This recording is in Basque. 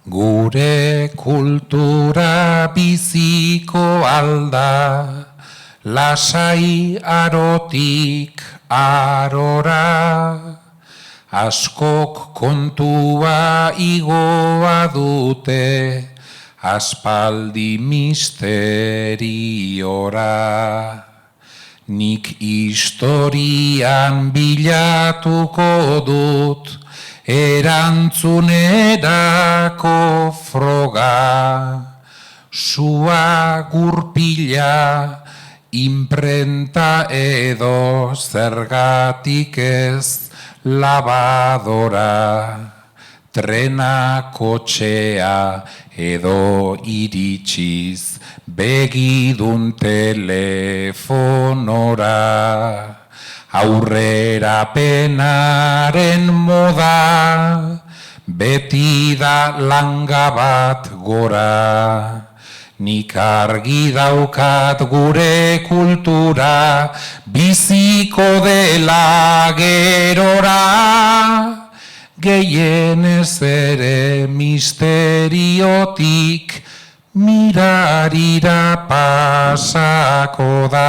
Gure kultura biziko alda, lasai arotik arora, askok kontua igoa dute, aspaldi misteriora. Nik historian bilatuko dut, erantzunerako froga, sua gurpila, imprenta edo zergatik ez labadora, trena kotxea edo iritsiz begidun telefonora. Aurrera penaren moda, beti da langa bat gora. Nik argi daukat gure kultura, biziko dela gerora. Gehienez ere misteriotik, mirarira pasako da.